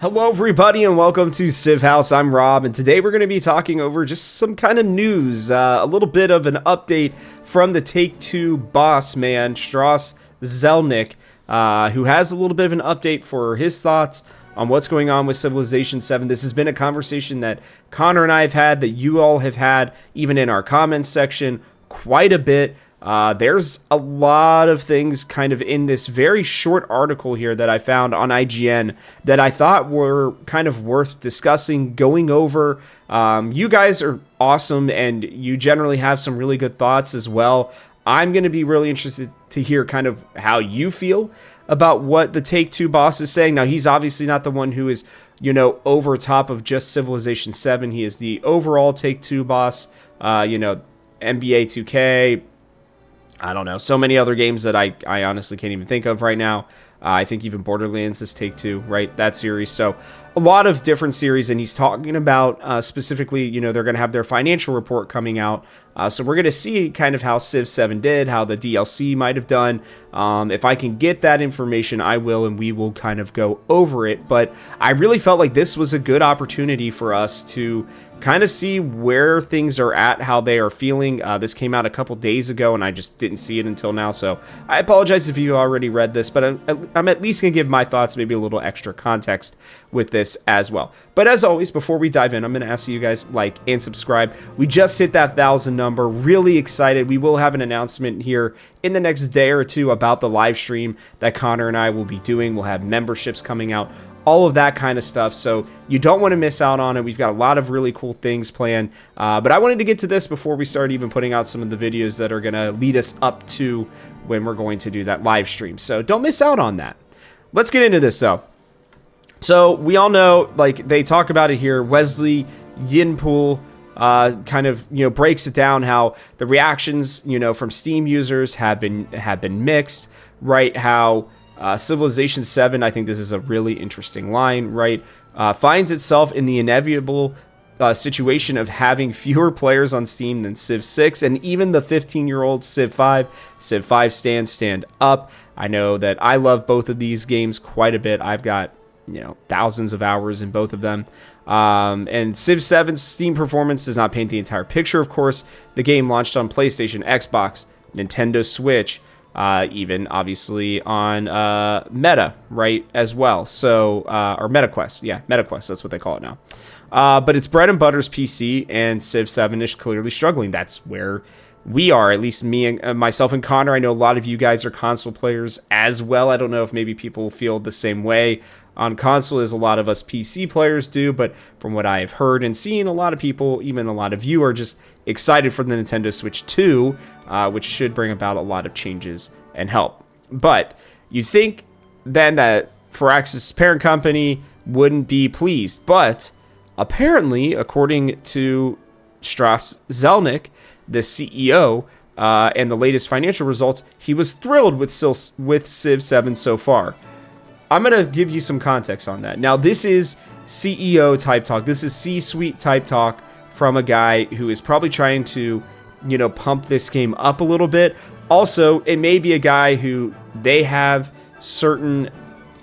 Hello everybody and welcome to Civ House. I'm Rob and today we're going to be talking over just some kind of news, a little bit of an update from the Take-Two boss man, Strauss Zelnick, who has a little bit of an update for his thoughts on what's going on with Civilization 7. This has been a conversation that Connor and I have had, that you all have had, even in our comments section, quite a bit. There's a lot of things kind of in this very short article here that I found on IGN that I thought were kind of worth discussing, going over. You guys are awesome and you generally have some really good thoughts as well. I'm going to be really interested to hear kind of how you feel about what the Take-Two boss is saying. Now, he's obviously not the one who is, over top of just Civilization 7. He is the overall Take-Two boss, NBA 2K, I don't know, so many other games that I honestly can't even think of right now. I think even Borderlands is Take-Two, right? That series. So a lot of different series, and he's talking about specifically, they're going to have their financial report coming out. So we're going to see kind of how Civ 7 did, how the DLC might have done. If I can get that information, I will, and we will kind of go over it. But I really felt like this was a good opportunity for us to kind of see where things are at, how they are feeling. This came out a couple days ago, and I just didn't see it until now. So I apologize if you already read this, but I'm at least going to give my thoughts, maybe a little extra context with this as well. But as always, before we dive in, I'm going to ask you guys like and subscribe. We just hit that 1,000 number. Really excited. We will have an announcement here in the next day or two about the live stream that Connor and I will be doing. We'll have memberships coming out, all of that kind of stuff. So you don't want to miss out on it. We've got a lot of really cool things planned. But I wanted to get to this before we start even putting out some of the videos that are going to lead us up to when we're going to do that live stream. So don't miss out on that. Let's get into this though. So we all know, like they talk about it here, Wesley Yinpool kind of, breaks it down how the reactions, from Steam users have been mixed, right? How Civilization 7, I think this is a really interesting line, right? Finds itself in the inevitable situation of having fewer players on Steam than Civ 6 and even the 15-year-old Civ 5. Civ 5 stand up. I know that I love both of these games quite a bit. I've got, thousands of hours in both of them. And Civ 7's Steam performance does not paint the entire picture, of course. The game launched on PlayStation, Xbox, Nintendo Switch, even obviously on Meta, right, as well. So, or MetaQuest, yeah, MetaQuest, that's what they call it now. But it's bread and butter's PC, and Civ 7 is clearly struggling. That's where we are, at least me and myself and Connor. I know a lot of you guys are console players as well. I don't know if maybe people feel the same way on console as a lot of us PC players do, but from what I have heard and seen, a lot of people, even a lot of you, are just excited for the Nintendo Switch 2, which should bring about a lot of changes and help. But you think then that Firazis Parent Company wouldn't be pleased, but apparently, according to Strauss Zelnick, the CEO, and the latest financial results, he was thrilled with Civ 7 so far. I'm going to give you some context on that. Now, this is CEO type talk. This is C-suite type talk from a guy who is probably trying to, pump this game up a little bit. Also, it may be a guy who they have certain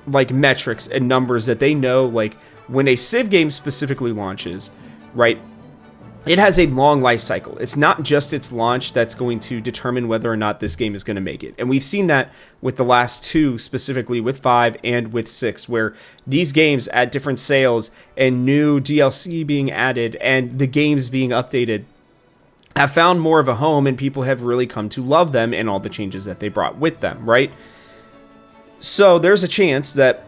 like metrics and numbers that they know, like when a Civ game specifically launches, right? It has a long life cycle. It's not just its launch that's going to determine whether or not this game is going to make it. And we've seen that with the last two, specifically with 5 and with 6, where these games at different sales and new DLC being added and the games being updated have found more of a home, and people have really come to love them and all the changes that they brought with them, right? So there's a chance that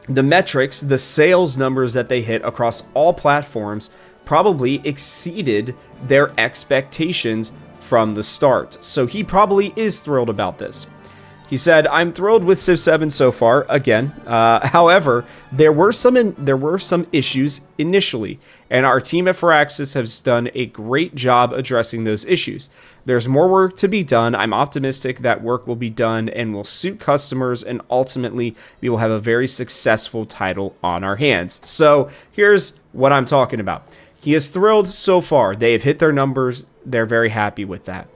the metrics, the sales numbers that they hit across all platforms probably exceeded their expectations from the start. So he probably is thrilled about this. He said, "I'm thrilled with Civ 7 so far." Again, however, there were some issues initially, and our team at Firazis has done a great job addressing those issues. There's more work to be done. I'm optimistic that work will be done and will suit customers, and ultimately we will have a very successful title on our hands. So here's what I'm talking about. He is thrilled so far. They have hit their numbers. They're very happy with that.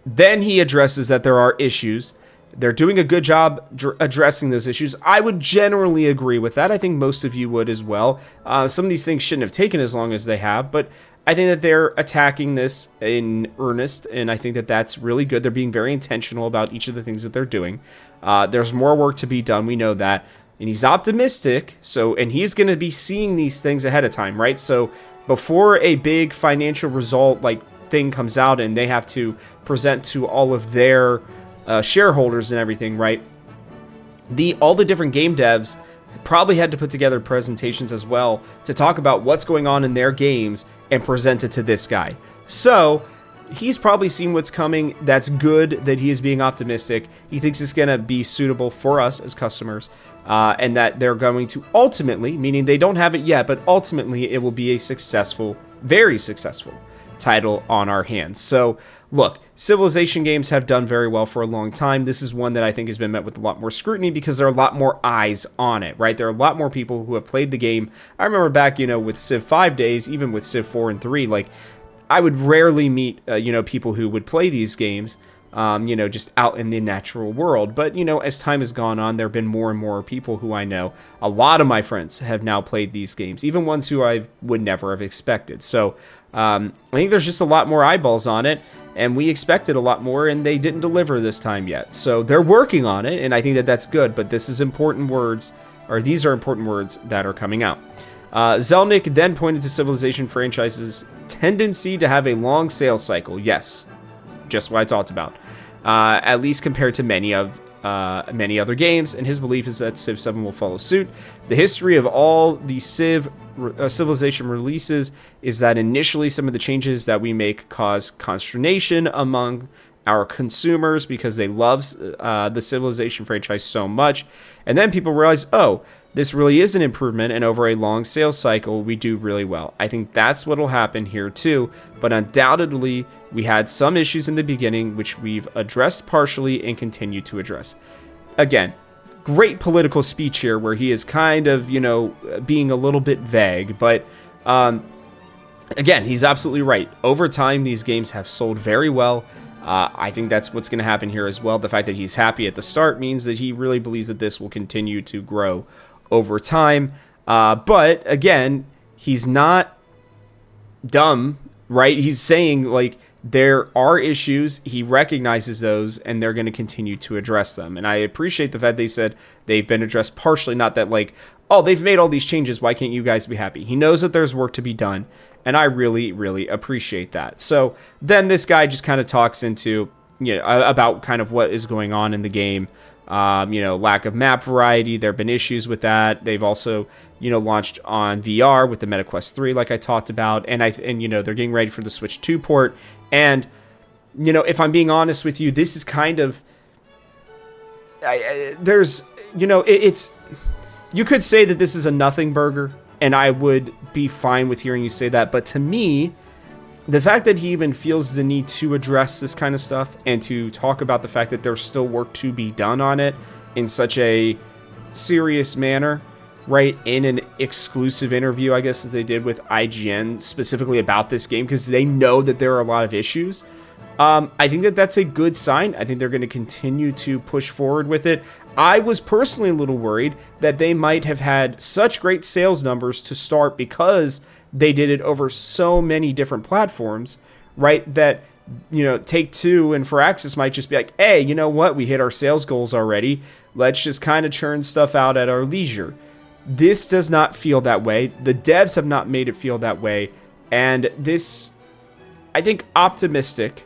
Then he addresses that there are issues They're doing a good job addressing those issues. I would generally agree with that. I think most of you would as well. Some of these things shouldn't have taken as long as they have, but I think that they're attacking this in earnest, and I think that that's really good. They're being very intentional about each of the things that they're doing. There's more work to be done. We know that. And he's optimistic, and he's going to be seeing these things ahead of time, right? So before a big financial result thing comes out and they have to present to all of their shareholders and everything, right? All the different game devs probably had to put together presentations as well to talk about what's going on in their games and present it to this guy. So he's probably seen what's coming. That's good that he is being optimistic. He thinks it's going to be suitable for us as customers, and that they're going to ultimately, meaning they don't have it yet, but ultimately it will be a successful, very successful title on our hands. So look, Civilization games have done very well for a long time. This is one that I think has been met with a lot more scrutiny because there are a lot more eyes on it, right? There are a lot more people who have played the game. I remember back, with Civ 5 days, even with Civ 4 and 3, I would rarely meet, people who would play these games, just out in the natural world. But, as time has gone on, there have been more and more people who I know. A lot of my friends have now played these games, even ones who I would never have expected. So I think there's just a lot more eyeballs on it, and we expected a lot more, and they didn't deliver this time yet. So they're working on it, and I think that that's good, but these are important words that are coming out. Zelnick then pointed to Civilization franchise's tendency to have a long sales cycle. Yes, just what I talked about. At least compared to many other games, and his belief is that Civ 7 will follow suit. The history of all the Civilization releases is that initially some of the changes that we make cause consternation among our consumers because they love the Civilization franchise so much, and then people realize, oh, this really is an improvement, and over a long sales cycle, we do really well. I think that's what will happen here too, but undoubtedly, we had some issues in the beginning, which we've addressed partially and continue to address. Again, great political speech here where he is kind of, being a little bit vague, but again, he's absolutely right. Over time, these games have sold very well. I think that's what's going to happen here as well. The fact that he's happy at the start means that he really believes that this will continue to grow over time. But again, he's not dumb, right? He's saying there are issues. He recognizes those, and they're going to continue to address them. And I appreciate the fact they said they've been addressed partially, not that oh, they've made all these changes, why can't you guys be happy? He knows that there's work to be done, and I really, really appreciate that. So then this guy just kind of talks into, about kind of what is going on in the game. Lack of map variety. There have been issues with that. They've also, launched on VR with the MetaQuest 3, like I talked about, and they're getting ready for the Switch 2 port. And, if I'm being honest with you, this is kind of, it's, you could say that this is a nothing burger, and I would be fine with hearing you say that. But to me, the fact that he even feels the need to address this kind of stuff and to talk about the fact that there's still work to be done on it in such a serious manner, right, in an exclusive interview, I guess, that they did with IGN specifically about this game, because they know that there are a lot of issues. I think that that's a good sign. I think they're going to continue to push forward with it. I was personally a little worried that they might have had such great sales numbers to start because they did it over so many different platforms, right, that, Take-Two and Firazis might just be like, hey, you know what, we hit our sales goals already. Let's just kind of churn stuff out at our leisure. This does not feel that way. The devs have not made it feel that way. And this, I think optimistic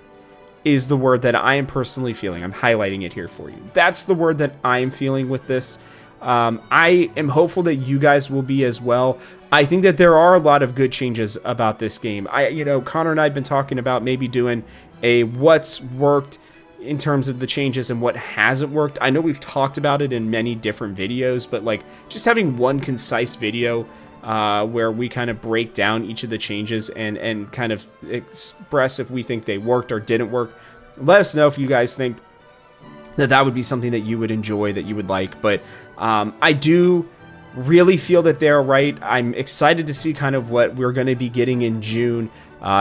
is the word that I am personally feeling. I'm highlighting it here for you. That's the word that I am feeling with this. I am hopeful that you guys will be as well. I think that there are a lot of good changes about this game. Connor and I have been talking about maybe doing a what's worked in terms of the changes and what hasn't worked. I know we've talked about it in many different videos, but just having one concise video where we kind of break down each of the changes and kind of express if we think they worked or didn't work. Let us know if you guys think that would be something that you would enjoy, that you would like. But I do really feel that they're right. I'm excited to see kind of what we're going to be getting in June.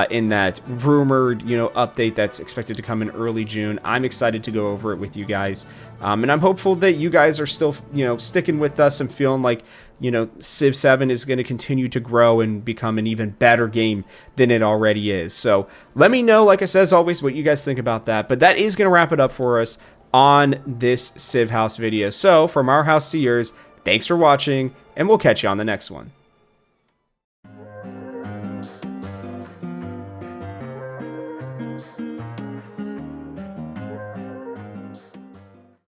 in that rumored, update that's expected to come in early June. I'm excited to go over it with you guys. And I'm hopeful that you guys are still, sticking with us and feeling like, Civ 7 is going to continue to grow and become an even better game than it already is. So let me know, like I said, as always, what you guys think about that. But that is going to wrap it up for us on this Civ House video. So from our house to yours, thanks for watching, and we'll catch you on the next one.